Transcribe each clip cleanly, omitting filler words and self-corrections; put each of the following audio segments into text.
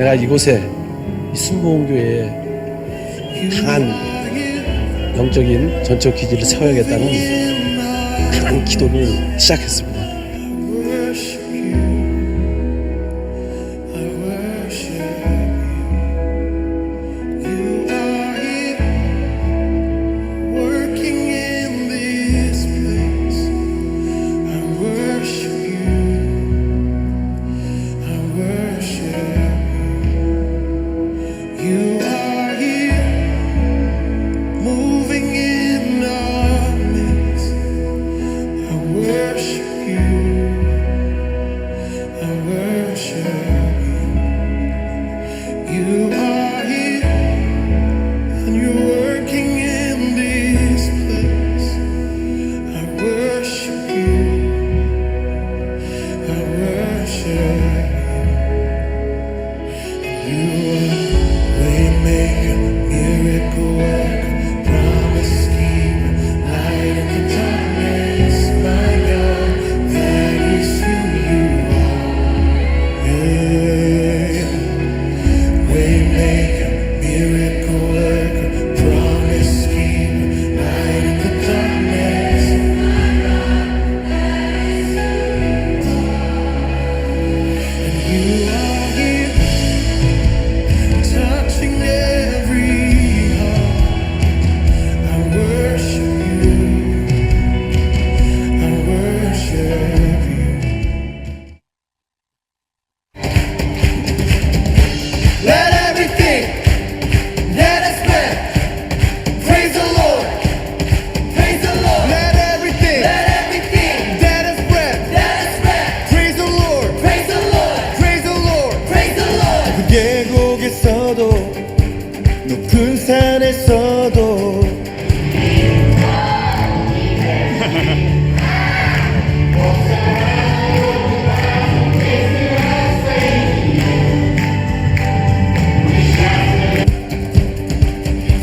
내가 이곳에 이 순복음교회에 강한 영적인 전적 기지를 세워야겠다는 강한 기도를 시작했습니다. 계곡에서도 높은 산에서도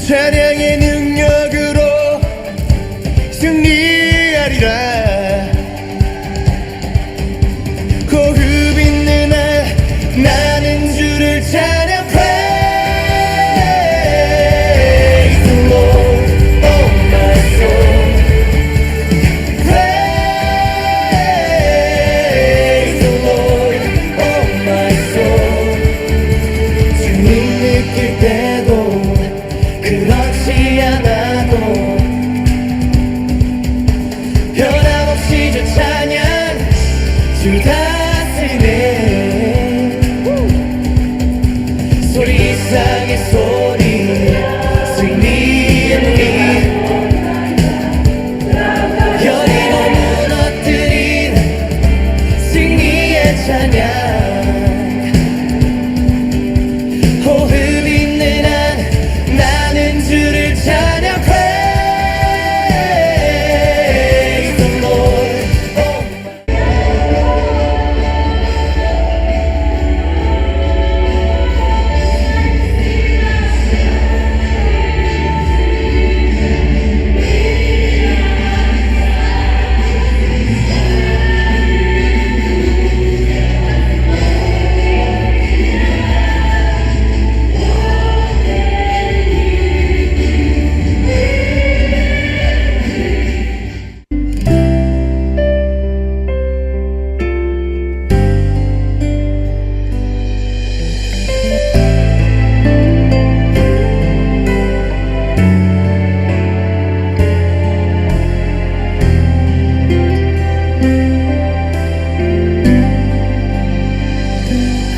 찬양의 능력으로 승리하리라. 호흡 있는 한 나는 주를 찬양. Praise the Lord, oh my soul. Praise the Lord, oh my soul. 주님 느낄 때도 그렇지 않아도 변함없이 저 찬양 주 다스리네. 소리 이상의 소리 승리의 무기 여리고 무너뜨린 승리의 찬양. 호흡 있는 한 나는 주를 찬양. Praise the Lord, oh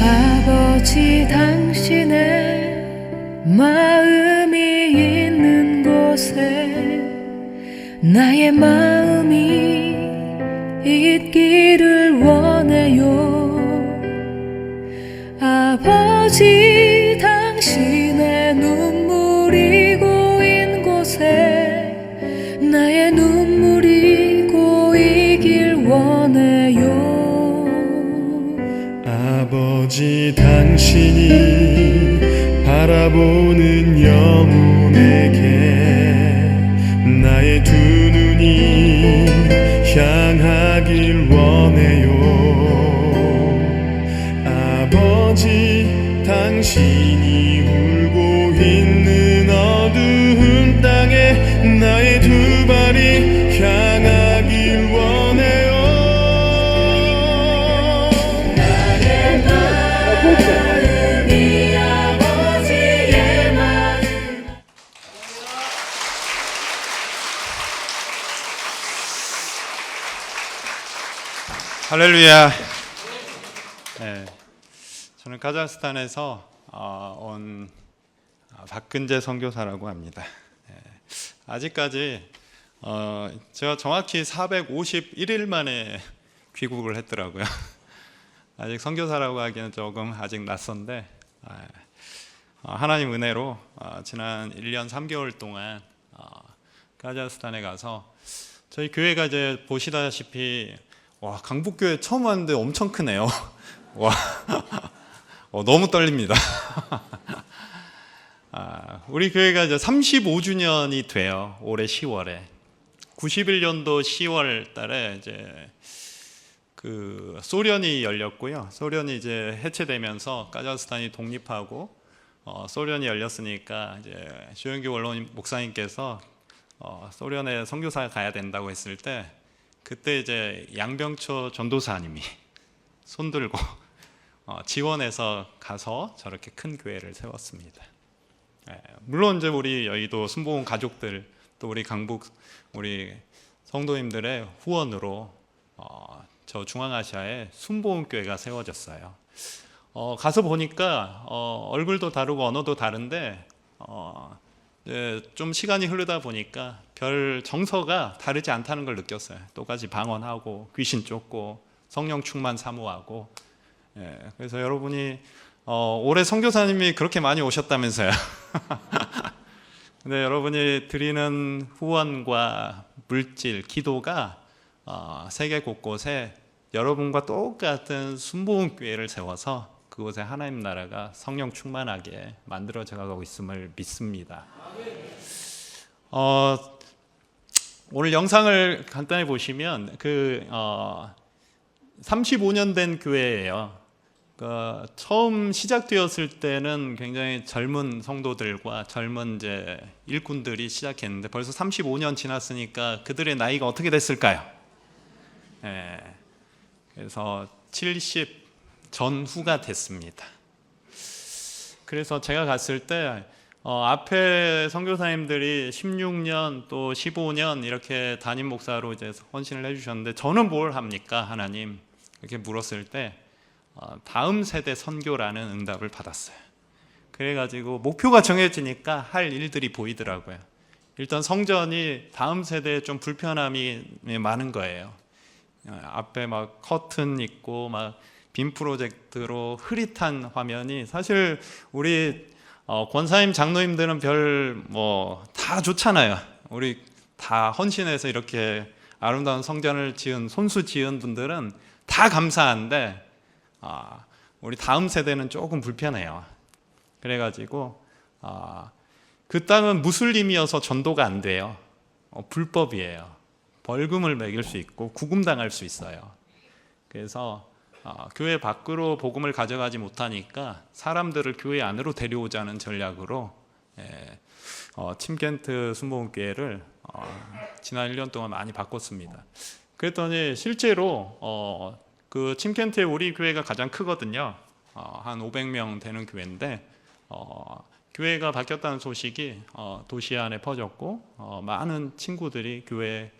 아버지 당신의 마음이 있는 곳에 나의 마음이 있기를 원해요. 아버지 당신의 눈물이 고인 곳에 나의 눈물이 고이길 원해요. 아버지 당신이 바라보는 영혼에게 나의 두 눈이 향하길 원해요. 아버지 당신 할렐루야. 네, 저는 카자흐스탄에서 온 박근재 선교사라고 합니다. 네, 아직까지 제가 정확히 451일 만에 귀국을 했더라고요. 아직 선교사라고 하기는 조금 아직 낯선데 하나님 은혜로 지난 1년 3개월 동안 카자흐스탄에 가서 저희 교회가 이제 보시다시피 강북교회 처음 왔는데 엄청 크네요. 와, 너무 떨립니다. 우리 교회가 이제 35주년이 돼요. 올해 10월에. 91년도 10월 달에 이제 그 소련이 열렸고요. 소련이 이제 해체되면서 카자흐스탄이 독립하고 소련이 열렸으니까 이제 조영규 원로님 목사님께서 소련에 선교사 가야 된다고 했을 때 그때 이제 양병초 전도사님이 손들고 지원해서 가서 저렇게 큰 교회를 세웠습니다. 물론 이제 우리 여의도 순복음 가족들 또 우리 강북 우리 성도님들의 후원으로 저 중앙아시아에 순복음 교회가 세워졌어요. 가서 보니까 얼굴도 다르고 언어도 다른데 좀 시간이 흐르다 보니까 별 정서가 다르지 않다는 걸 느꼈어요. 똑같이 방언하고 귀신 쫓고 성령 충만 사모하고. 그래서 여러분이 올해 선교사님이 그렇게 많이 오셨다면서요. 근데 여러분이 드리는 후원과 물질, 기도가 세계 곳곳에 여러분과 똑같은 순복음 교회를 세워서 그곳에 하나님 나라가 성령 충만하게 만들어져 가고 있음을 믿습니다. 오늘 영상을 간단히 보시면 35년 된 교회예요. 처음 시작되었을 때는 굉장히 젊은 성도들과 젊은 이제 일꾼들이 시작했는데 벌써 35년 지났으니까 그들의 나이가 어떻게 됐을까요? 그래서 70 전후가 됐습니다. 그래서 제가 갔을 때 앞에 선교사님들이 16년 또 15년 이렇게 담임 목사로 이제 헌신을 해주셨는데 저는 뭘 합니까 하나님 이렇게 물었을 때 다음 세대 선교라는 응답을 받았어요. 그래가지고 목표가 정해지니까 할 일들이 보이더라고요. 일단 성전이 다음 세대에 좀 불편함이 많은 거예요. 앞에 막 커튼 있고 막 빔 프로젝트로 흐릿한 화면이 사실 우리 권사님 장로님들은 별 뭐 다 좋잖아요. 우리 다 헌신해서 이렇게 아름다운 성전을 지은 손수 지은 분들은 다 감사한데 우리 다음 세대는 조금 불편해요. 그래가지고 그 땅은 무슬림이어서 전도가 안 돼요. 불법이에요. 벌금을 매길 수 있고 구금당할 수 있어요. 그래서 교회 밖으로 복음을 가져가지 못하니까 사람들을 교회 안으로 데려오자는 전략으로 침켄트 순복음교회를 지난 1년 동안 많이 바꿨습니다. 그랬더니 실제로 그 침켄트에 우리 교회가 가장 크거든요. 한 500명 되는 교회인데 교회가 바뀌었다는 소식이 도시 안에 퍼졌고 많은 친구들이 교회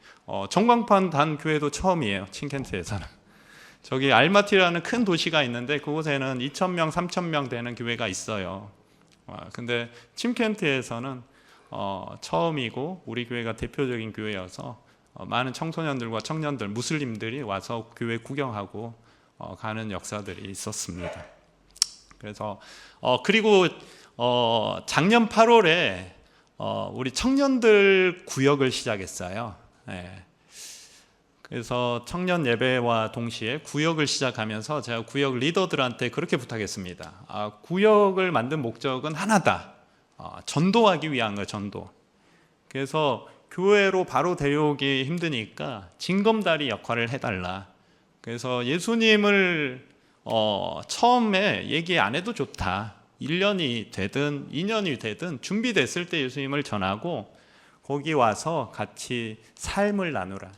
전광판 단 교회도 처음이에요. 침켄트에서는. 저기 알마티라는 큰 도시가 있는데 그곳에는 2,000명, 3,000명 되는 교회가 있어요. 근데 침켄트에서는 처음이고 우리 교회가 대표적인 교회여서 많은 청소년들과 청년들, 무슬림들이 와서 교회 구경하고 가는 역사들이 있었습니다. 그래서 그리고 작년 8월에 우리 청년들 구역을 시작했어요. 그래서 청년 예배와 동시에 구역을 시작하면서 제가 구역 리더들한테 그렇게 부탁했습니다. 구역을 만든 목적은 하나다. 전도하기 위한 거예요. 전도. 그래서 교회로 바로 데려오기 힘드니까 징검다리 역할을 해달라. 그래서 예수님을 처음에 얘기 안 해도 좋다. 1년이 되든 2년이 되든 준비됐을 때 예수님을 전하고 거기 와서 같이 삶을 나누라.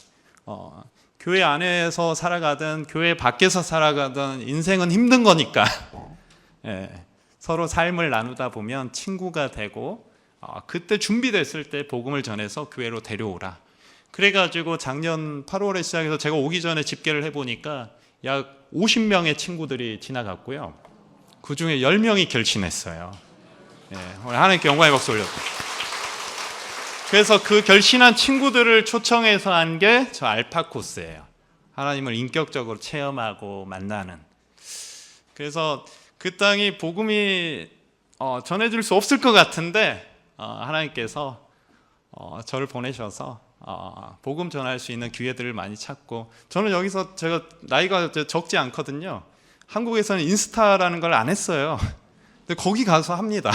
교회 안에서 살아가든 교회 밖에서 살아가든 인생은 힘든 거니까 서로 삶을 나누다 보면 친구가 되고 그때 준비됐을 때 복음을 전해서 교회로 데려오라. 그래가지고 작년 8월에 시작해서 제가 오기 전에 집계를 해보니까 약 50명의 친구들이 지나갔고요. 그 중에 10명이 결신했어요. 오늘 하나님께 영광의 박수 올렸고. 그래서 그 결신한 친구들을 초청해서 한 게 저 알파 코스예요. 하나님을 인격적으로 체험하고 만나는. 그래서 그 땅이 복음이 전해줄 수 없을 것 같은데 하나님께서 저를 보내셔서 복음 전할 수 있는 기회들을 많이 찾고, 저는 여기서 제가 나이가 적지 않거든요. 한국에서는 인스타라는 걸 안 했어요. 근데 거기 가서 합니다.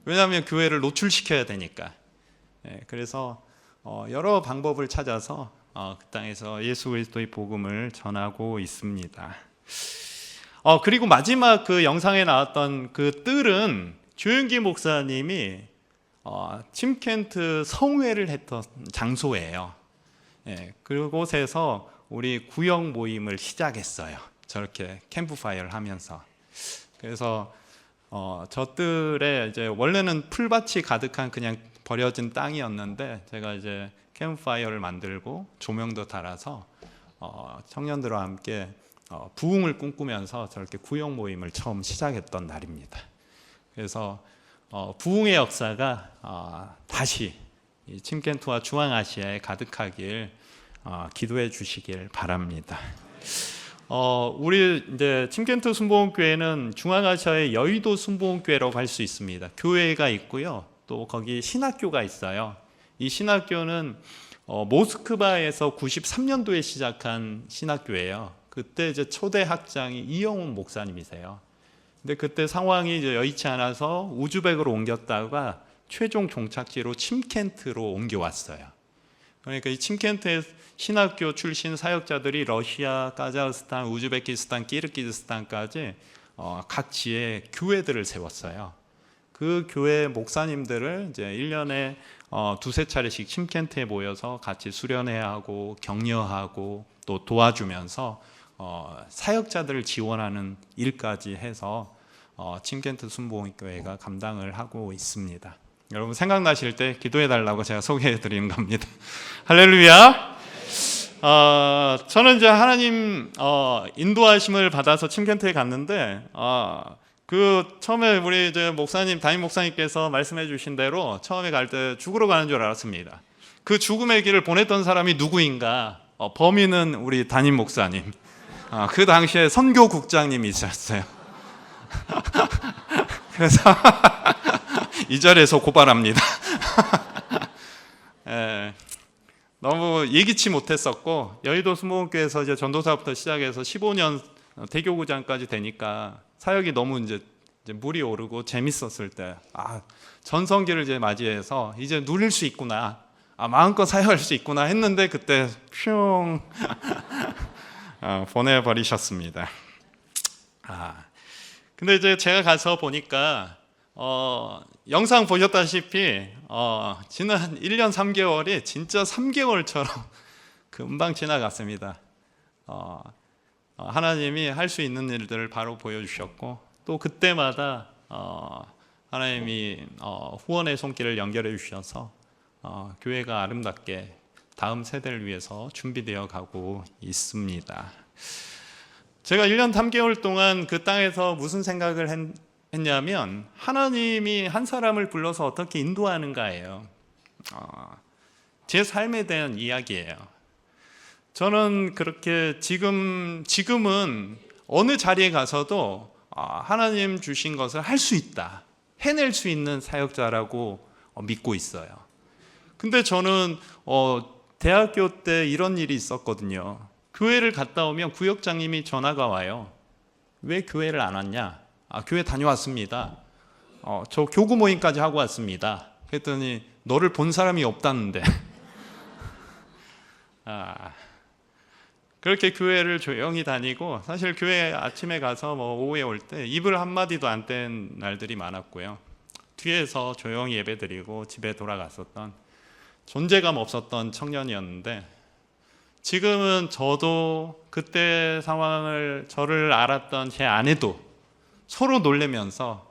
왜냐하면 교회를 노출시켜야 되니까. 그래서 여러 방법을 찾아서 그 땅에서 예수 그리스도의 복음을 전하고 있습니다. 그리고 마지막 그 영상에 나왔던 그 뜰은 조윤기 목사님이 침켄트 성회를 했던 장소예요. 그곳에서 우리 구역 모임을 시작했어요. 저렇게 캠프파이어를 하면서. 그래서 저 뜰에 이제 원래는 풀밭이 가득한 그냥 버려진 땅이었는데, 제가 이제 캠프파이어를 만들고 조명도 달아서 청년들과 함께 부흥을 꿈꾸면서 저렇게 구역 모임을 처음 시작했던 날입니다. 그래서 부흥의 역사가 다시 이 침켄트와 중앙아시아에 가득하길 기도해 주시길 바랍니다. 우리 이제 침켄트 순복음교회는 중앙아시아의 여의도 순복음교회라고 할 수 있습니다. 교회가 있고요, 또 거기 신학교가 있어요. 이 신학교는 모스크바에서 93년도에 시작한 신학교예요. 그때 이제 초대 학장이 이영훈 목사님이세요. 근데 그때 상황이 이제 여의치 않아서 우즈벡으로 옮겼다가 최종 종착지로 침켄트로 옮겨왔어요. 그러니까 이 침켄트의 신학교 출신 사역자들이 러시아, 카자흐스탄, 우즈베키스탄, 키르기즈스탄까지 각 지에 교회들을 세웠어요. 그 교회 목사님들을 이제 1년에 두세 차례씩 침켄트에 모여서 같이 수련회야 하고 격려하고 또 도와주면서 사역자들을 지원하는 일까지 해서 침켄트 순복음교회가 감당을 하고 있습니다. 여러분 생각나실 때 기도해 달라고 제가 소개해 드리는 겁니다. 할렐루야. 저는 이제 하나님 인도하심을 받아서 침켄트에 갔는데 그 처음에 우리 이제 목사님, 담임 목사님께서 말씀해 주신 대로 처음에 갈 때 죽으러 가는 줄 알았습니다. 그 죽음의 길을 보냈던 사람이 누구인가? 범인은 우리 담임 목사님. 그 당시에 선교국장님이셨어요. 그래서 이 자리에서 고발합니다. 너무 예기치 못했었고, 여의도 순복음교회에서 이제 전도사부터 시작해서 15년 대교구장까지 되니까 사역이 너무 이제 물이 오르고 재밌었을 때, 전성기를 이제 맞이해서 이제 누릴 수 있구나, 마음껏 사역할 수 있구나 했는데 그때 퓨 보내버리셨습니다. 근데 이제 제가 가서 보니까 영상 보셨다시피 지난 1년 3개월이 진짜 3개월처럼 금방 지나갔습니다. 하나님이 할 수 있는 일들을 바로 보여주셨고, 또 그때마다 하나님이 후원의 손길을 연결해 주셔서 교회가 아름답게 다음 세대를 위해서 준비되어 가고 있습니다. 제가 1년 3개월 동안 그 땅에서 무슨 생각을 했냐면, 하나님이 한 사람을 불러서 어떻게 인도하는가예요. 제 삶에 대한 이야기예요. 저는 그렇게 지금은 어느 자리에 가서도 하나님 주신 것을 할 수 있다, 해낼 수 있는 사역자라고 믿고 있어요. 근데 저는 대학교 때 이런 일이 있었거든요. 교회를 갔다 오면 구역장님이 전화가 와요. 왜 교회를 안 왔냐? 교회 다녀왔습니다. 저 교구 모임까지 하고 왔습니다. 그랬더니 너를 본 사람이 없다는데. 그렇게 교회를 조용히 다니고, 사실 교회 아침에 가서 오후에 올 때 입을 한마디도 안 뗀 날들이 많았고요. 뒤에서 조용히 예배드리고 집에 돌아갔었던 존재감 없었던 청년이었는데, 지금은 저도 그때 상황을, 저를 알았던 제 아내도 서로 놀래면서,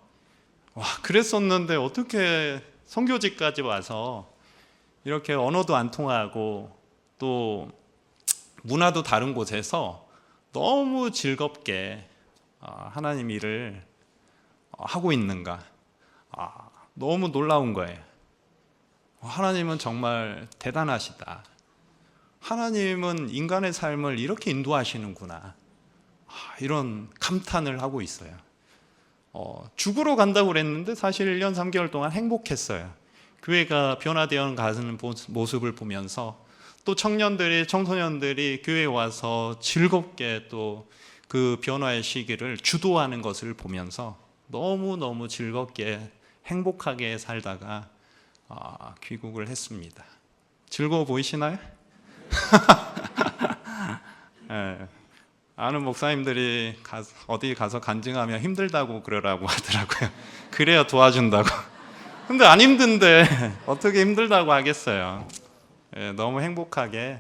그랬었는데 어떻게 선교지까지 와서 이렇게 언어도 안 통하고 또 문화도 다른 곳에서 너무 즐겁게 하나님 일을 하고 있는가, 너무 놀라운 거예요. 하나님은 정말 대단하시다. 하나님은 인간의 삶을 이렇게 인도하시는구나. 이런 감탄을 하고 있어요. 죽으러 간다고 그랬는데 사실 1년 3개월 동안 행복했어요. 교회가 변화되어 가는 모습을 보면서 또 청소년들이 교회에 와서 즐겁게 또 그 변화의 시기를 주도하는 것을 보면서 너무너무 즐겁게 행복하게 살다가 귀국을 했습니다. 즐거워 보이시나요? 네. 아는 목사님들이 어디 가서 간증하면 힘들다고 그러라고 하더라고요. 그래야 도와준다고. 근데 안 힘든데 어떻게 힘들다고 하겠어요. 네, 너무 행복하게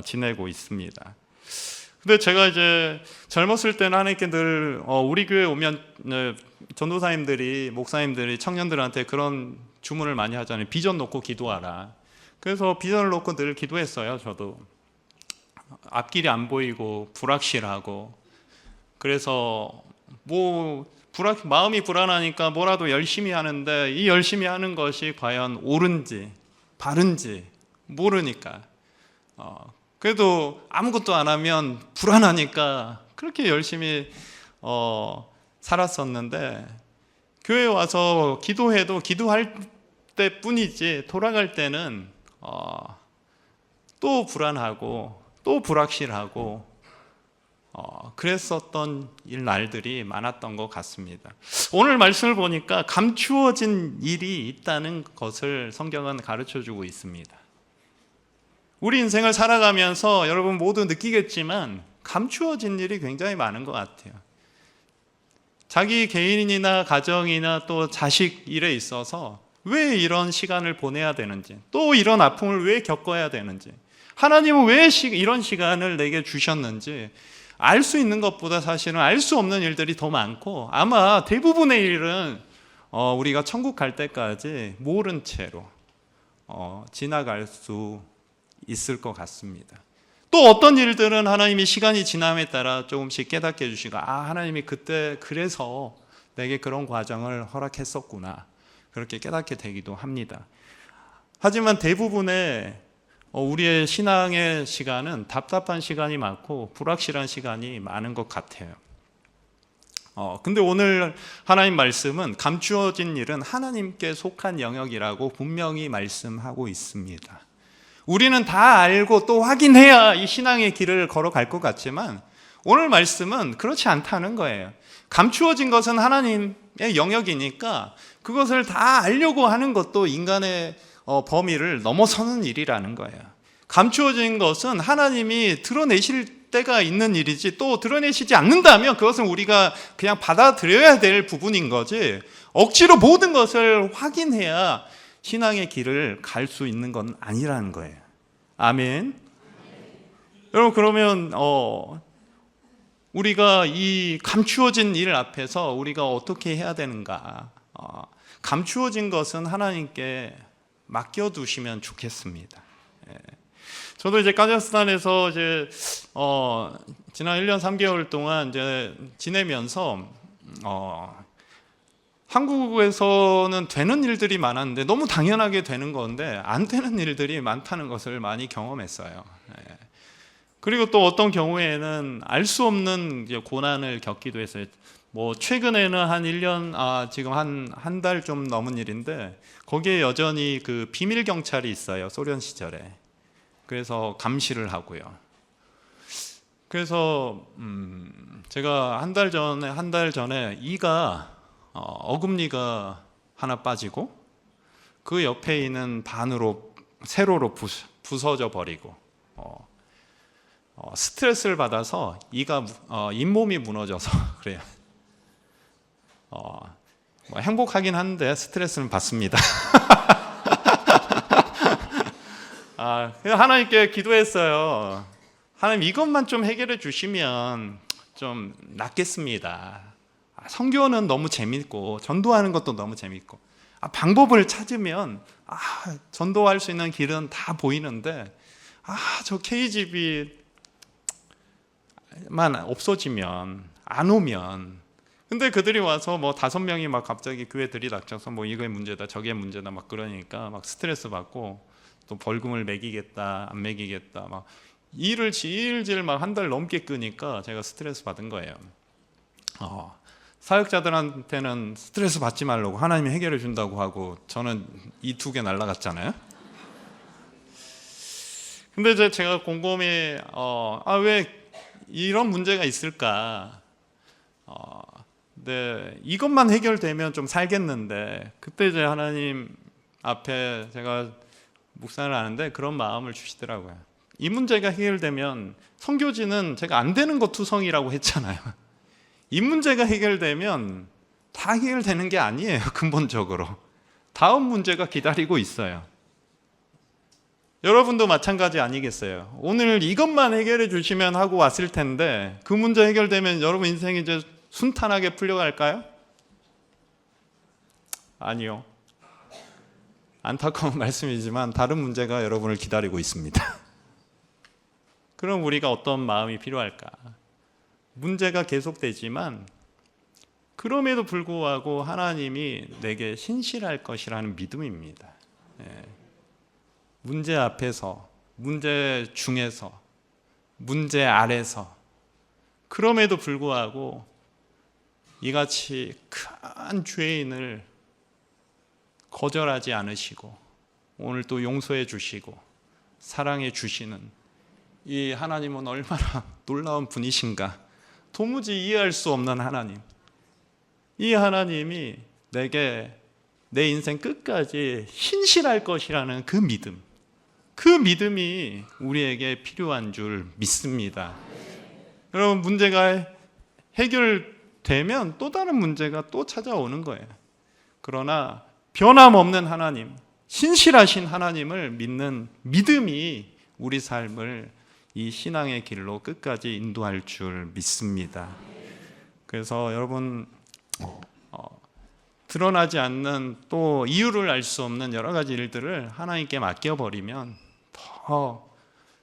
지내고 있습니다. 근데 제가 이제 젊었을 때는 하나님께 늘 우리 교회 오면 전도사님들이, 목사님들이 청년들한테 그런 주문을 많이 하잖아요. 비전 놓고 기도하라. 그래서 비전을 놓고 늘 기도했어요. 저도 앞길이 안 보이고 불확실하고, 그래서 마음이 불안하니까 뭐라도 열심히 하는데 이 열심히 하는 것이 과연 옳은지 바른지 모르니까 그래도 아무것도 안 하면 불안하니까 그렇게 열심히 살았었는데, 교회에 와서 기도해도 기도할 때뿐이지 돌아갈 때는 또 불안하고 또 불확실하고 그랬었던 날들이 많았던 것 같습니다. 오늘 말씀을 보니까 감추어진 일이 있다는 것을 성경은 가르쳐주고 있습니다. 우리 인생을 살아가면서 여러분 모두 느끼겠지만 감추어진 일이 굉장히 많은 것 같아요. 자기 개인이나 가정이나 또 자식 일에 있어서 왜 이런 시간을 보내야 되는지, 또 이런 아픔을 왜 겪어야 되는지, 하나님은 왜 이런 시간을 내게 주셨는지 알 수 있는 것보다 사실은 알 수 없는 일들이 더 많고, 아마 대부분의 일은 우리가 천국 갈 때까지 모른 채로 지나갈 수 있을 것 같습니다. 또 어떤 일들은 하나님이 시간이 지남에 따라 조금씩 깨닫게 해주시고, 하나님이 그때 그래서 내게 그런 과정을 허락했었구나, 그렇게 깨닫게 되기도 합니다. 하지만 대부분의 우리의 신앙의 시간은 답답한 시간이 많고 불확실한 시간이 많은 것 같아요. 근데 오늘 하나님 말씀은 감추어진 일은 하나님께 속한 영역이라고 분명히 말씀하고 있습니다. 우리는 다 알고 또 확인해야 이 신앙의 길을 걸어갈 것 같지만 오늘 말씀은 그렇지 않다는 거예요. 감추어진 것은 하나님의 영역이니까 그것을 다 알려고 하는 것도 인간의 범위를 넘어서는 일이라는 거예요. 감추어진 것은 하나님이 드러내실 때가 있는 일이지, 또 드러내시지 않는다면 그것은 우리가 그냥 받아들여야 될 부분인 거지, 억지로 모든 것을 확인해야 신앙의 길을 갈 수 있는 건 아니라는 거예요. 아멘. 여러분, 그러면 우리가 이 감추어진 일 앞에서 우리가 어떻게 해야 되는가? 감추어진 것은 하나님께 맡겨두시면 좋겠습니다. 저도 이제 카자흐스탄에서 이제 지난 1년 3개월 동안 이제 지내면서 한국에서는 되는 일들이 많았는데 너무 당연하게 되는 건데 안 되는 일들이 많다는 것을 많이 경험했어요. 그리고 또 어떤 경우에는 알 수 없는 이제 고난을 겪기도 했어요. 뭐 최근에는 한 1년, 지금 한 달 좀 넘은 일인데, 거기에 여전히 그 비밀 경찰이 있어요, 소련 시절에. 그래서 감시를 하고요. 그래서 제가 한 달 전에 이가 어금니가 하나 빠지고 그 옆에 있는 반으로 세로로 부서져 버리고 스트레스를 받아서 이가 잇몸이 무너져서 그래요. 뭐 행복하긴 한데 스트레스는 받습니다. 하나님께 기도했어요. 하나님, 이것만 좀 해결해 주시면 좀 낫겠습니다. 선교는 너무 재밌고 전도하는 것도 너무 재밌고 방법을 찾으면 전도할 수 있는 길은 다 보이는데 저 KGB 없어지면, 안 오면, 근데 그들이 와서 뭐 5명이 막 갑자기 교회 들이닥쳐서 뭐 이게 문제다 저게 문제다 막 그러니까 막 스트레스 받고 또 벌금을 매기겠다 안 매기겠다 막 일을 질질 막 한 달 넘게 끄니까 제가 스트레스 받은 거예요. 사역자들한테는 스트레스 받지 말라고 하나님이 해결해 준다고 하고 저는 이 2개 날라갔잖아요. 근데 이제 제가 곰곰이 왜 이런 문제가 있을까? 네, 이것만 해결되면 좀 살겠는데 그때 이제 하나님 앞에 제가 묵상을 하는데 그런 마음을 주시더라고요. 이 문제가 해결되면 선교지는 제가 안 되는 것 투성이라고 했잖아요. 이 문제가 해결되면 다 해결되는 게 아니에요. 근본적으로 다음 문제가 기다리고 있어요. 여러분도 마찬가지 아니겠어요? 오늘 이것만 해결해 주시면 하고 왔을 텐데 그 문제 해결되면 여러분 인생이 이제 순탄하게 풀려갈까요? 아니요. 안타까운 말씀이지만 다른 문제가 여러분을 기다리고 있습니다. 그럼 우리가 어떤 마음이 필요할까? 문제가 계속되지만 그럼에도 불구하고 하나님이 내게 신실할 것이라는 믿음입니다. 문제 앞에서, 문제 중에서, 문제 아래서 그럼에도 불구하고 이같이 큰 죄인을 거절하지 않으시고 오늘 또 용서해 주시고 사랑해 주시는 이 하나님은 얼마나 놀라운 분이신가. 도무지 이해할 수 없는 하나님. 이 하나님이 내게 내 인생 끝까지 신실할 것이라는 그 믿음. 그 믿음이 우리에게 필요한 줄 믿습니다. 여러분 문제가 해결되면 또 다른 문제가 또 찾아오는 거예요. 그러나 변함없는 하나님, 신실하신 하나님을 믿는 믿음이 우리 삶을 이 신앙의 길로 끝까지 인도할 줄 믿습니다. 그래서 여러분 드러나지 않는 또 이유를 알 수 없는 여러 가지 일들을 하나님께 맡겨버리면 더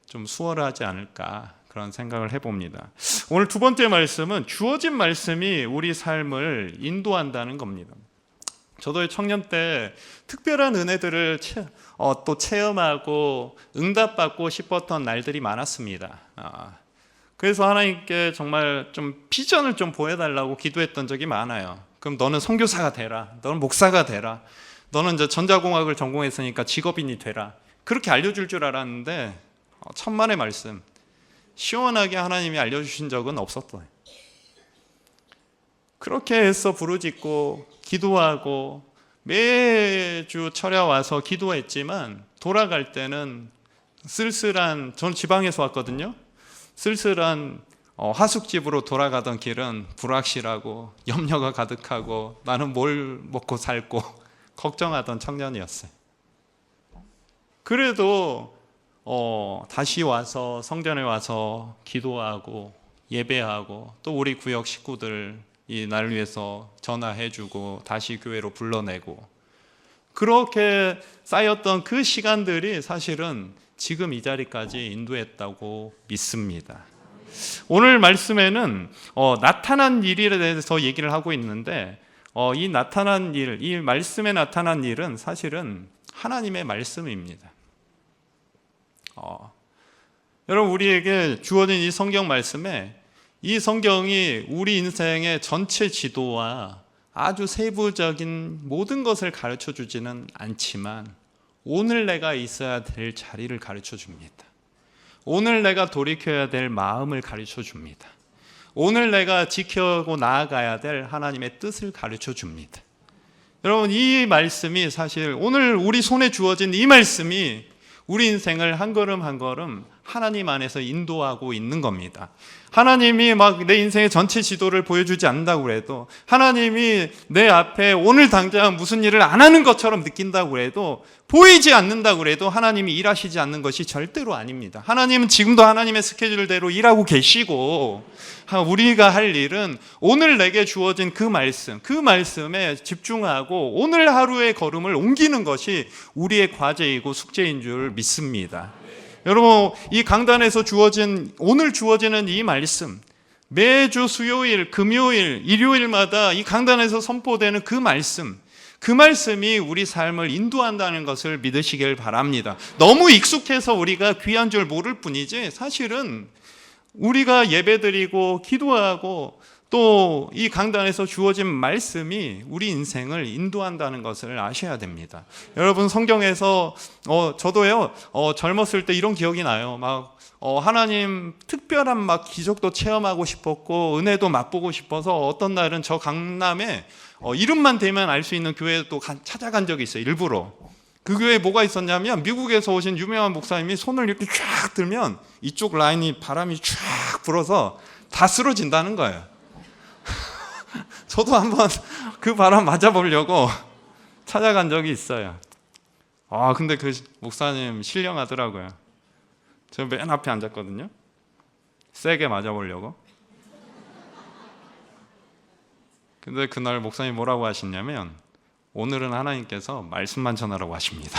좀 수월하지 않을까 그런 생각을 해봅니다. 오늘 2번째 말씀은 주어진 말씀이 우리 삶을 인도한다는 겁니다. 저도 청년 때 특별한 은혜들을 또 체험하고 응답받고 싶었던 날들이 많았습니다. 그래서 하나님께 정말 좀 비전을 좀 보여달라고 기도했던 적이 많아요. 그럼 너는 선교사가 되라, 너는 목사가 되라, 너는 이제 전자공학을 전공했으니까 직업인이 되라, 그렇게 알려줄 줄 알았는데 천만의 말씀, 시원하게 하나님이 알려주신 적은 없었어요. 그렇게 해서 부르짖고 기도하고 매주 철야 와서 기도했지만 돌아갈 때는 쓸쓸한, 전 지방에서 왔거든요. 쓸쓸한 하숙집으로 돌아가던 길은 불확실하고 염려가 가득하고 나는 뭘 먹고 살고 걱정하던 청년이었어요. 그래도 다시 와서 성전에 와서 기도하고 예배하고 또 우리 구역 식구들 이 나를 위해서 전화해주고 다시 교회로 불러내고 그렇게 쌓였던 그 시간들이 사실은 지금 이 자리까지 인도했다고 믿습니다. 오늘 말씀에는 나타난 일에 대해서 얘기를 하고 있는데 이 나타난 일, 이 말씀에 나타난 일은 사실은 하나님의 말씀입니다. 여러분 우리에게 주어진 이 성경 말씀에 이 성경이 우리 인생의 전체 지도와 아주 세부적인 모든 것을 가르쳐 주지는 않지만 오늘 내가 있어야 될 자리를 가르쳐 줍니다. 오늘 내가 돌이켜야 될 마음을 가르쳐 줍니다. 오늘 내가 지켜고 나아가야 될 하나님의 뜻을 가르쳐 줍니다. 여러분 이 말씀이 사실 오늘 우리 손에 주어진 이 말씀이 우리 인생을 한 걸음 한 걸음 하나님 안에서 인도하고 있는 겁니다. 하나님이 막 내 인생의 전체 지도를 보여주지 않는다고 해도, 하나님이 내 앞에 오늘 당장 무슨 일을 안 하는 것처럼 느낀다고 해도, 보이지 않는다고 해도 하나님이 일하시지 않는 것이 절대로 아닙니다. 하나님은 지금도 하나님의 스케줄대로 일하고 계시고, 우리가 할 일은 오늘 내게 주어진 그 말씀에 집중하고 오늘 하루의 걸음을 옮기는 것이 우리의 과제이고 숙제인 줄 믿습니다. 여러분, 이 강단에서 오늘 주어지는 이 말씀, 매주 수요일, 금요일, 일요일마다 이 강단에서 선포되는 그 말씀이 우리 삶을 인도한다는 것을 믿으시길 바랍니다. 너무 익숙해서 우리가 귀한 줄 모를 뿐이지, 사실은 우리가 예배드리고 기도하고 또 이 강단에서 주어진 말씀이 우리 인생을 인도한다는 것을 아셔야 됩니다. 여러분, 성경에서 저도요 젊었을 때 이런 기억이 나요. 하나님 특별한 기적도 체험하고 싶었고 은혜도 맛보고 싶어서 어떤 날은 저 강남에 이름만 대면 알 수 있는 교회에 또 찾아간 적이 있어요. 일부러. 그 교회에 뭐가 있었냐면, 미국에서 오신 유명한 목사님이 손을 이렇게 쫙 들면 이쪽 라인이 바람이 쫙 불어서 다 쓰러진다는 거예요. 저도 한번 그 바람 맞아보려고 찾아간 적이 있어요. 근데 그 목사님 신령하더라고요. 저 맨 앞에 앉았거든요. 세게 맞아보려고. 근데 그날 목사님 뭐라고 하시냐면, 오늘은 하나님께서 말씀만 전하라고 하십니다.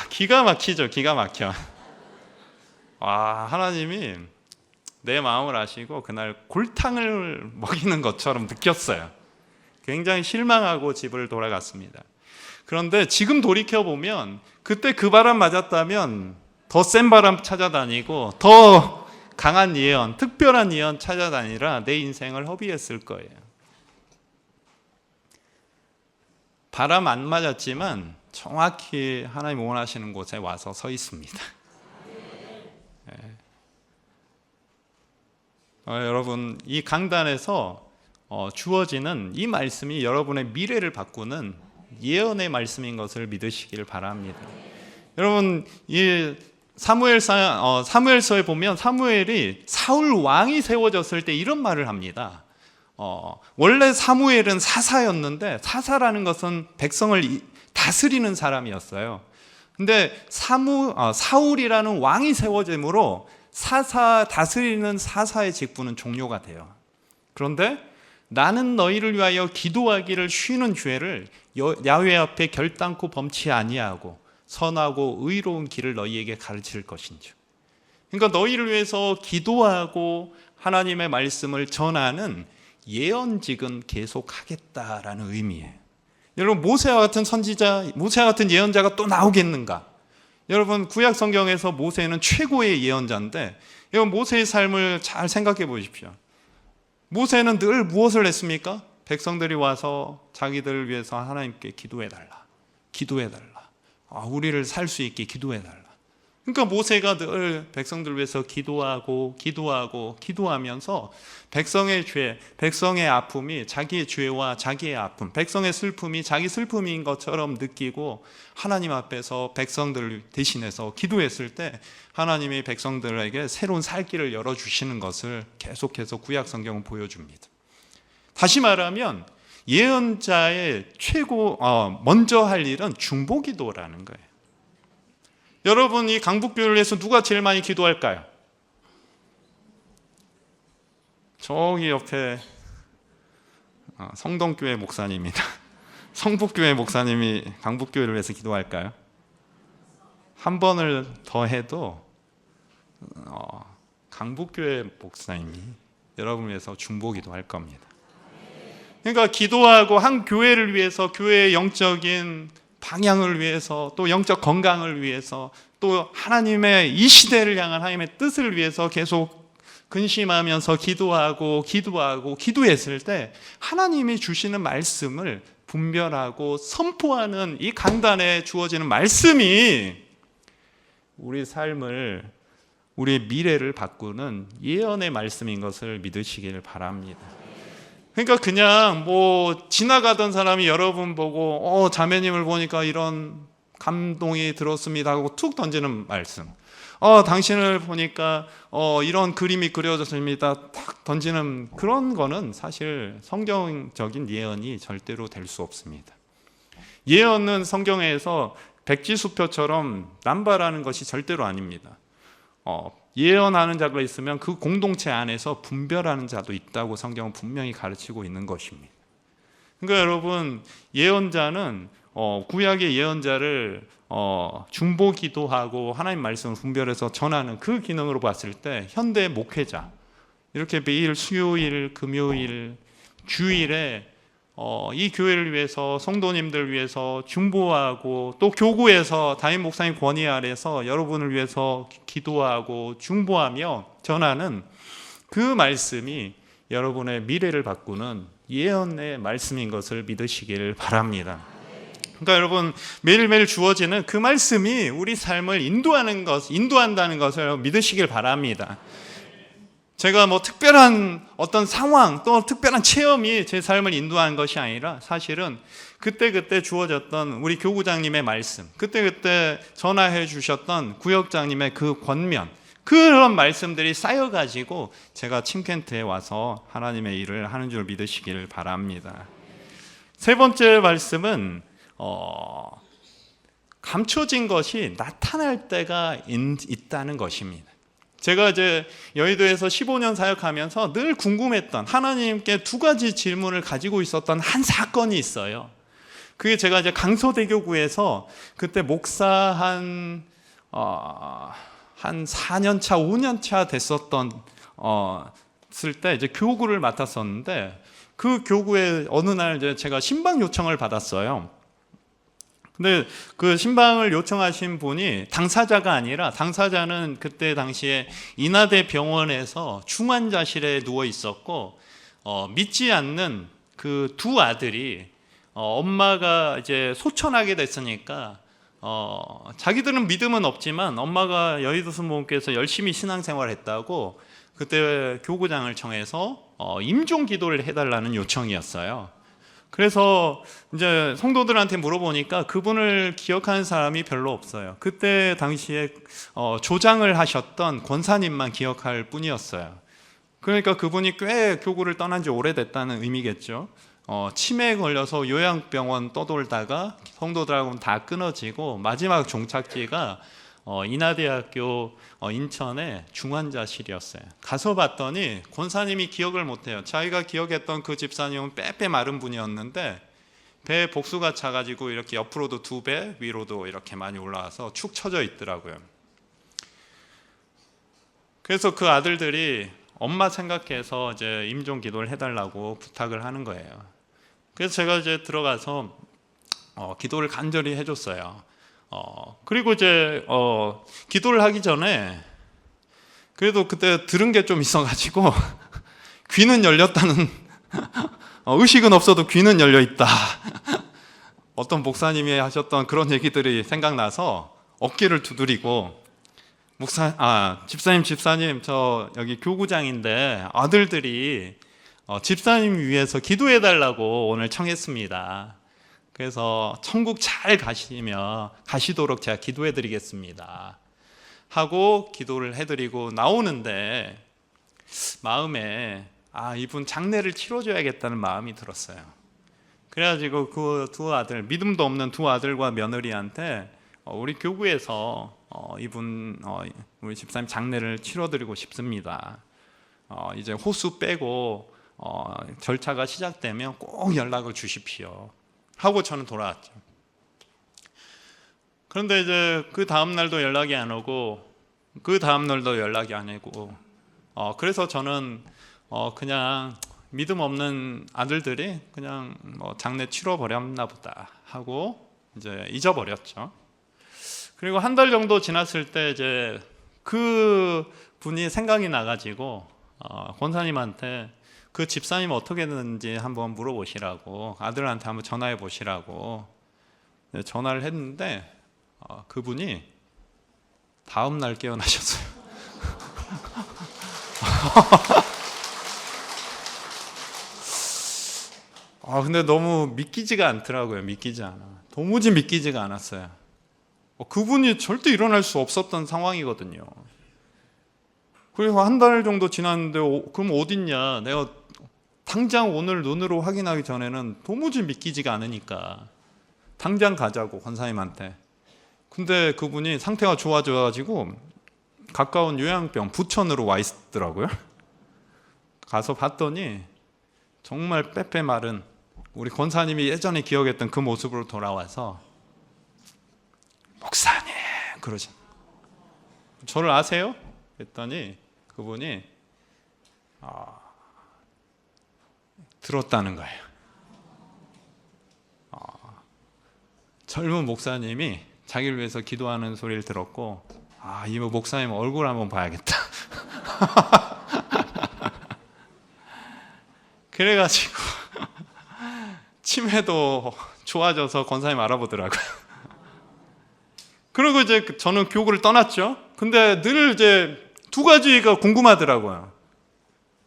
기가 막히죠. 기가 막혀. 하나님이 내 마음을 아시고 그날 골탕을 먹이는 것처럼 느꼈어요. 굉장히 실망하고 집을 돌아갔습니다. 그런데 지금 돌이켜보면 그때 그 바람 맞았다면 더 센 바람 찾아다니고 더 강한 예언, 특별한 예언 찾아다니라 내 인생을 허비했을 거예요. 바람 안 맞았지만 정확히 하나님 원하시는 곳에 와서 서 있습니다. 여러분, 이 강단에서 주어지는 이 말씀이 여러분의 미래를 바꾸는 예언의 말씀인 것을 믿으시길 바랍니다. 여러분, 이 사무엘서에 보면 사무엘이 사울 왕이 세워졌을 때 이런 말을 합니다. 원래 사무엘은 사사였는데, 사사라는 것은 백성을 다스리는 사람이었어요. 근데 사울이라는 왕이 세워짐으로 다스리는 사사의 직분은 종료가 돼요. 그런데 나는 너희를 위하여 기도하기를 쉬는 죄를 야훼 앞에 결단코 범치 아니하고 선하고 의로운 길을 너희에게 가르칠 것인지. 그러니까 너희를 위해서 기도하고 하나님의 말씀을 전하는 예언직은 계속하겠다라는 의미예요. 여러분, 모세와 같은 선지자, 모세와 같은 예언자가 또 나오겠는가? 여러분, 구약 성경에서 모세는 최고의 예언자인데, 여러분, 모세의 삶을 잘 생각해 보십시오. 모세는 늘 무엇을 했습니까? 백성들이 와서 자기들을 위해서 하나님께 기도해달라. 우리를 살 수 있게 기도해달라. 그러니까 모세가 늘 백성들을 위해서 기도하면서 백성의 죄, 백성의 아픔이 자기의 죄와 자기의 아픔, 백성의 슬픔이 자기 슬픔인 것처럼 느끼고 하나님 앞에서 백성들을 대신해서 기도했을 때 하나님이 백성들에게 새로운 살 길을 열어주시는 것을 계속해서 구약 성경은 보여줍니다. 다시 말하면 예언자의 먼저 할 일은 중보기도라는 거예요. 여러분, 이 강북교회를 위해서 누가 제일 많이 기도할까요? 저기 옆에 성동교회 목사님입니다. 성북교회 목사님이 강북교회를 위해서 기도할까요? 한 번을 더 해도 강북교회 목사님이 여러분을 위해서 중보기도 할 겁니다. 그러니까 기도하고 한 교회를 위해서, 교회의 영적인 방향을 위해서, 또 영적 건강을 위해서, 또 하나님의 이 시대를 향한 하나님의 뜻을 위해서 계속 근심하면서 기도했을 때 하나님이 주시는 말씀을 분별하고 선포하는 이 강단에 주어지는 말씀이 우리 삶을, 우리의 미래를 바꾸는 예언의 말씀인 것을 믿으시길 바랍니다. 그러니까 그냥 지나가던 사람이 여러분 보고 자매님을 보니까 이런 감동이 들었습니다 하고 툭 던지는 말씀, 당신을 보니까 이런 그림이 그려졌습니다 탁 던지는 그런 거는 사실 성경적인 예언이 절대로 될 수 없습니다. 예언은 성경에서 백지수표처럼 남발하는 것이 절대로 아닙니다. 예언하는 자가 있으면 그 공동체 안에서 분별하는 자도 있다고 성경은 분명히 가르치고 있는 것입니다. 그러니까 여러분, 예언자는 구약의 예언자를 중보 기도하고 하나님 말씀을 분별해서 전하는 그 기능으로 봤을 때 현대 목회자 이렇게 매일 수요일, 금요일, 주일에 이 교회를 위해서 성도님들 위해서 중보하고 또 교구에서 담임 목사님 권위 아래서 여러분을 위해서 기도하고 중보하며 전하는 그 말씀이 여러분의 미래를 바꾸는 예언의 말씀인 것을 믿으시길 바랍니다. 그러니까 여러분 매일매일 주어지는 그 말씀이 우리 삶을 인도한다는 것을 믿으시길 바랍니다. 제가 뭐 특별한 어떤 상황 또 특별한 체험이 제 삶을 인도한 것이 아니라 사실은 그때그때 주어졌던 우리 교구장님의 말씀, 그때그때 전화해 주셨던 구역장님의 그 권면, 그런 말씀들이 쌓여가지고 제가 침켄트에 와서 하나님의 일을 하는 줄 믿으시길 바랍니다. 세 번째 말씀은 감춰진 것이 나타날 때가 있다는 것입니다. 제가 이제 여의도에서 15년 사역하면서 늘 궁금했던 하나님께 두 가지 질문을 가지고 있었던 한 사건이 있어요. 그게 제가 이제 강서대교구에서 그때 목사 한 4년 차, 5년 차 됐었던 쓸 때 이제 교구를 맡았었는데 그 교구에 어느 날 이제 제가 신방 요청을 받았어요. 근데 그 신방을 요청하신 분이 당사자가 아니라 당사자는 그때 당시에 인하대 병원에서 중환자실에 누워 있었고 믿지 않는 그 두 아들이 엄마가 이제 소천하게 됐으니까 자기들은 믿음은 없지만 엄마가 여의도 순복음교회에서 열심히 신앙생활했다고 그때 교구장을 청해서 임종 기도를 해달라는 요청이었어요. 그래서 이제 성도들한테 물어보니까 그분을 기억하는 사람이 별로 없어요. 그때 당시에 조장을 하셨던 권사님만 기억할 뿐이었어요. 그러니까 그분이 꽤 교구를 떠난 지 오래됐다는 의미겠죠. 치매에 걸려서 요양병원 떠돌다가 성도들하고는 다 끊어지고 마지막 종착지가 인하대학교 인천의 중환자실이었어요. 가서 봤더니 권사님이 기억을 못해요. 자기가 기억했던 그 집사님은 빼빼 마른 분이었는데 배에 복수가 차가지고 이렇게 옆으로도 2배, 위로도 이렇게 많이 올라와서 축 처져 있더라고요. 그래서 그 아들들이 엄마 생각해서 이제 임종 기도를 해달라고 부탁을 하는 거예요. 그래서 제가 이제 들어가서 기도를 간절히 해줬어요. 그리고 이제 기도를 하기 전에 그래도 그때 들은 게 좀 있어가지고 귀는 열렸다는 의식은 없어도 귀는 열려 있다. 어떤 목사님이 하셨던 그런 얘기들이 생각나서 어깨를 두드리고 집사님 저 여기 교구장인데 아들들이 집사님 위해서 기도해 달라고 오늘 청했습니다. 그래서 천국 잘 가시도록 제가 기도해 드리겠습니다 하고 기도를 해드리고 나오는데 마음에 이분 장례를 치러줘야겠다는 마음이 들었어요. 그래가지고 그 두 아들, 믿음도 없는 두 아들과 며느리한테 우리 교구에서 이분 우리 집사님 장례를 치러드리고 싶습니다. 이제 호수 빼고 절차가 시작되면 꼭 연락을 주십시오 하고 저는 돌아왔죠. 그런데 이제 그 다음 날도 연락이 안 오고 그 다음 날도 연락이 안 오고 그래서 저는 그냥 믿음 없는 아들들이 그냥 장례 치러 버렸나 보다 하고 이제 잊어버렸죠. 그리고 한 달 정도 지났을 때 이제 그 분이 생각이 나가지고 권사님한테 그 집사님 어떻게 됐는지 한번 물어보시라고 아들한테 한번 전화해 보시라고 전화를 했는데 그분이 다음 날 깨어나셨어요. 근데 너무 믿기지가 않더라고요. 믿기지 않아. 도무지 믿기지가 않았어요. 그분이 절대 일어날 수 없었던 상황이거든요. 그래서 한 달 정도 지났는데 그럼 어딨냐? 내가 당장 오늘 눈으로 확인하기 전에는 도무지 믿기지가 않으니까 당장 가자고 권사님한테. 근데 그분이 상태가 좋아져가지고 가까운 요양병 부천으로 와 있더라고요. 가서 봤더니 정말 빼빼 마른 우리 권사님이 예전에 기억했던 그 모습으로 돌아와서 목사님 그러죠. 저를 아세요? 그랬더니 그분이 들었다는 거예요. 젊은 목사님이 자기를 위해서 기도하는 소리를 들었고, 이 목사님 얼굴 한번 봐야겠다. 그래가지고 치매도 좋아져서 권사님 알아보더라고요. 그리고 이제 저는 교구를 떠났죠. 근데 늘 이제 두 가지가 궁금하더라고요.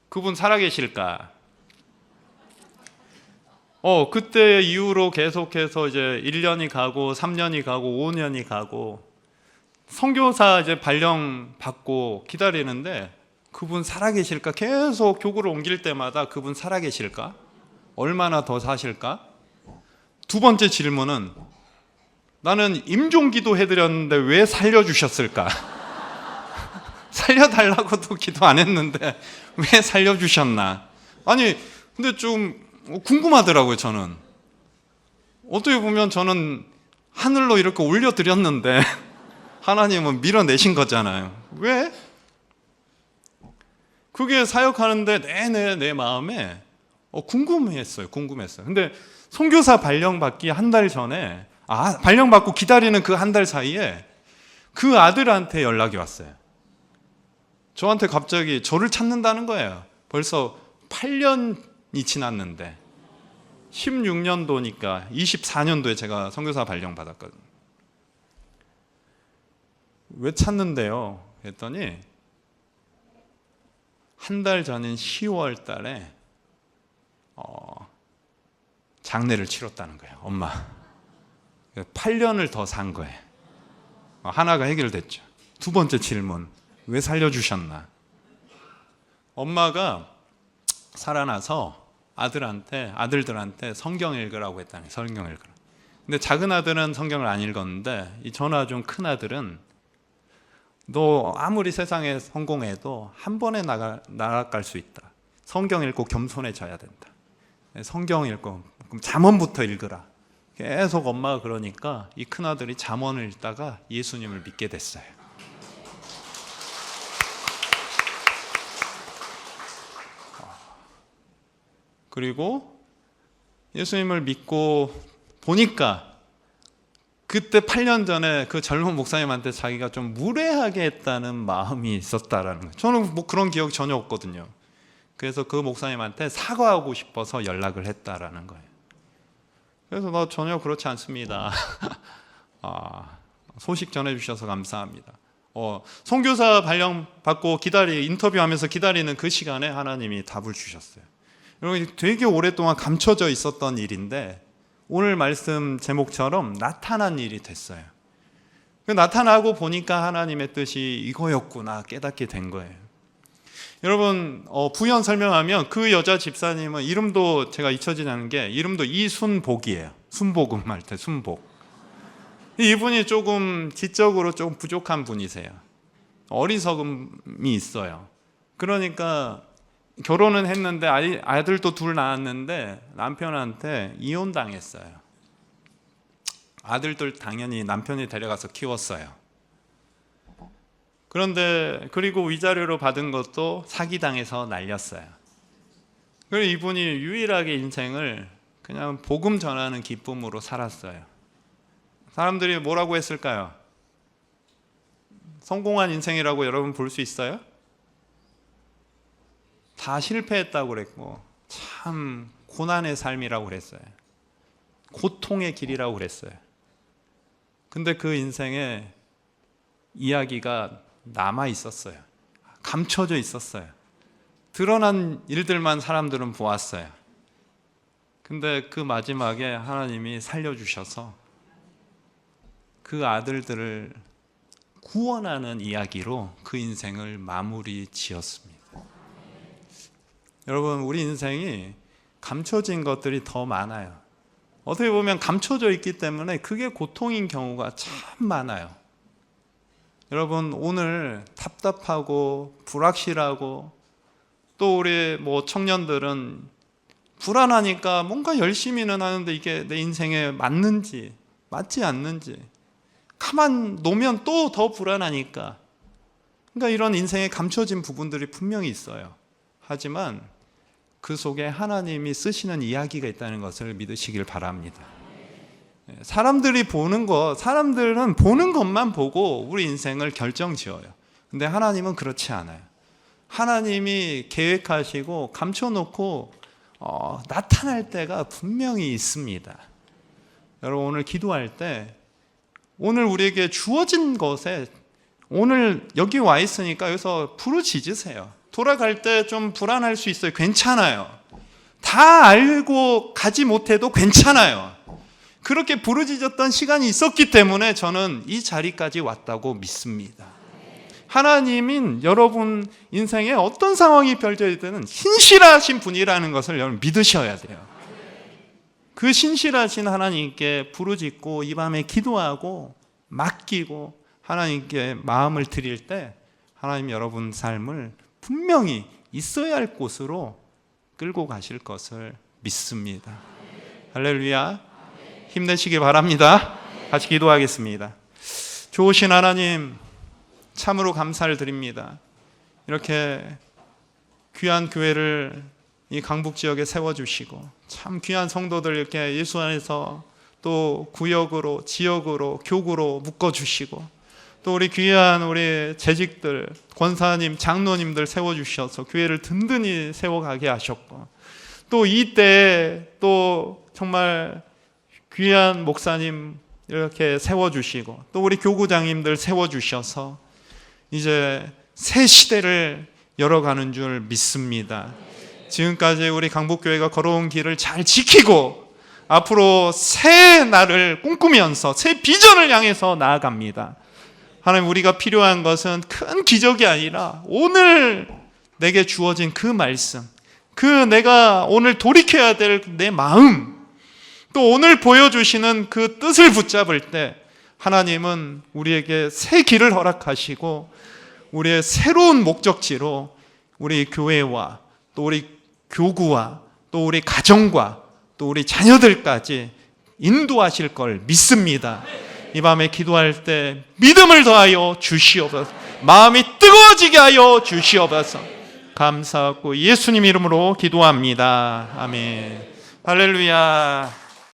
그분 살아계실까? 그때 이후로 계속해서 이제 1년이 가고 3년이 가고 5년이 가고 선교사 이제 발령 받고 기다리는데 그분 살아계실까? 계속 교구를 옮길 때마다 그분 살아계실까? 얼마나 더 사실까? 두 번째 질문은 나는 임종기도 해드렸는데 왜 살려주셨을까? 살려달라고도 기도 안 했는데 왜 살려주셨나? 아니 근데 좀 궁금하더라고요. 저는 어떻게 보면 저는 하늘로 이렇게 올려드렸는데 하나님은 밀어내신 거잖아요. 왜? 그게 사역하는데 내내 내 마음에 궁금했어요. 근데 선교사 발령 받기 한 달 전에 발령 받고 기다리는 그 한 달 사이에 그 아들한테 연락이 왔어요. 저한테 갑자기 저를 찾는다는 거예요. 벌써 8년이 지났는데 16년도니까 24년도에 제가 선교사 발령 받았거든요. 왜 찾는데요? 그랬더니 한 달 전인 10월 달에 장례를 치렀다는 거예요. 엄마 8년을 더 산 거예요. 하나가 해결됐죠. 두 번째 질문, 왜 살려주셨나? 엄마가 살아나서 아들들한테 성경 읽으라고 했다는, 성경 읽으라. 근데 작은 아들은 성경을 안 읽었는데 이 전화 중 큰 아들은 너 아무리 세상에 성공해도 한 번에 나아갈 수 있다. 성경 읽고 겸손해져야 된다. 성경 읽고 그럼 잠언부터 읽으라. 계속 엄마가 그러니까 이 큰 아들이 잠언을 읽다가 예수님을 믿게 됐어요. 그리고 예수님을 믿고 보니까 그때 8년 전에 그 젊은 목사님한테 자기가 좀 무례하게 했다는 마음이 있었다라는 거예요. 저는 뭐 그런 기억이 전혀 없거든요. 그래서 그 목사님한테 사과하고 싶어서 연락을 했다라는 거예요. 그래서 너 전혀 그렇지 않습니다. 소식 전해주셔서 감사합니다. 선교사 발령 받고 인터뷰하면서 기다리는 그 시간에 하나님이 답을 주셨어요. 여러분 되게 오랫동안 감춰져 있었던 일인데 오늘 말씀 제목처럼 나타난 일이 됐어요. 나타나고 보니까 하나님의 뜻이 이거였구나 깨닫게 된 거예요. 여러분 부연 설명하면 그 여자 집사님은 이름도 제가 잊혀지지 않는 게 이름도 이순복이에요. 순복음 할 때 순복. 이분이 조금 지적으로 조금 부족한 분이세요. 어리석음이 있어요. 그러니까 결혼은 했는데 아들도 둘 낳았는데 남편한테 이혼당했어요. 아들들 당연히 남편이 데려가서 키웠어요. 그런데 그리고 위자료로 받은 것도 사기당해서 날렸어요. 그리고 이분이 유일하게 인생을 그냥 복음 전하는 기쁨으로 살았어요. 사람들이 뭐라고 했을까요? 성공한 인생이라고 여러분 볼 수 있어요? 다 실패했다고 그랬고 참 고난의 삶이라고 그랬어요. 고통의 길이라고 그랬어요. 근데 그 인생에 이야기가 남아 있었어요. 감춰져 있었어요. 드러난 일들만 사람들은 보았어요. 근데 그 마지막에 하나님이 살려주셔서 그 아들들을 구원하는 이야기로 그 인생을 마무리 지었습니다. 여러분 우리 인생이 감춰진 것들이 더 많아요. 어떻게 보면 감춰져 있기 때문에 그게 고통인 경우가 참 많아요. 여러분 오늘 답답하고 불확실하고 또 우리 청년들은 불안하니까 뭔가 열심히는 하는데 이게 내 인생에 맞는지 맞지 않는지, 가만 놓으면 또 더 불안하니까. 그러니까 이런 인생에 감춰진 부분들이 분명히 있어요. 하지만 그 속에 하나님이 쓰시는 이야기가 있다는 것을 믿으시길 바랍니다. 사람들은 보는 것만 보고 우리 인생을 결정지어요. 근데 하나님은 그렇지 않아요. 하나님이 계획하시고 감춰놓고 나타날 때가 분명히 있습니다. 여러분, 오늘 기도할 때 오늘 우리에게 주어진 것에, 오늘 여기 와 있으니까 여기서 부르짖으세요. 돌아갈 때 좀 불안할 수 있어요. 괜찮아요. 다 알고 가지 못해도 괜찮아요. 그렇게 부르짖었던 시간이 있었기 때문에 저는 이 자리까지 왔다고 믿습니다. 하나님은 여러분 인생에 어떤 상황이 펼쳐지든 신실하신 분이라는 것을 여러분 믿으셔야 돼요. 그 신실하신 하나님께 부르짖고 이 밤에 기도하고 맡기고 하나님께 마음을 드릴 때 하나님 여러분 삶을 분명히 있어야 할 곳으로 끌고 가실 것을 믿습니다. 할렐루야. 힘내시기 바랍니다. 같이 기도하겠습니다. 좋으신 하나님, 참으로 감사를 드립니다. 이렇게 귀한 교회를 이 강북 지역에 세워주시고 참 귀한 성도들 이렇게 예수 안에서 또 구역으로, 지역으로, 교구로 묶어주시고 또 우리 귀한 우리 재직들, 권사님, 장로님들 세워주셔서 교회를 든든히 세워가게 하셨고 또 이때 또 정말 귀한 목사님 이렇게 세워주시고 또 우리 교구장님들 세워주셔서 이제 새 시대를 열어가는 줄 믿습니다. 지금까지 우리 강북교회가 걸어온 길을 잘 지키고 앞으로 새 날을 꿈꾸면서 새 비전을 향해서 나아갑니다. 하나님, 우리가 필요한 것은 큰 기적이 아니라 오늘 내게 주어진 그 말씀, 그 내가 오늘 돌이켜야 될 내 마음, 또 오늘 보여주시는 그 뜻을 붙잡을 때 하나님은 우리에게 새 길을 허락하시고 우리의 새로운 목적지로 우리 교회와 또 우리 교구와 또 우리 가정과 또 우리 자녀들까지 인도하실 걸 믿습니다. 이 밤에 기도할 때 믿음을 더하여 주시옵소서. 마음이 뜨거워지게 하여 주시옵소서. 감사하고 예수님 이름으로 기도합니다. 아멘. 할렐루야.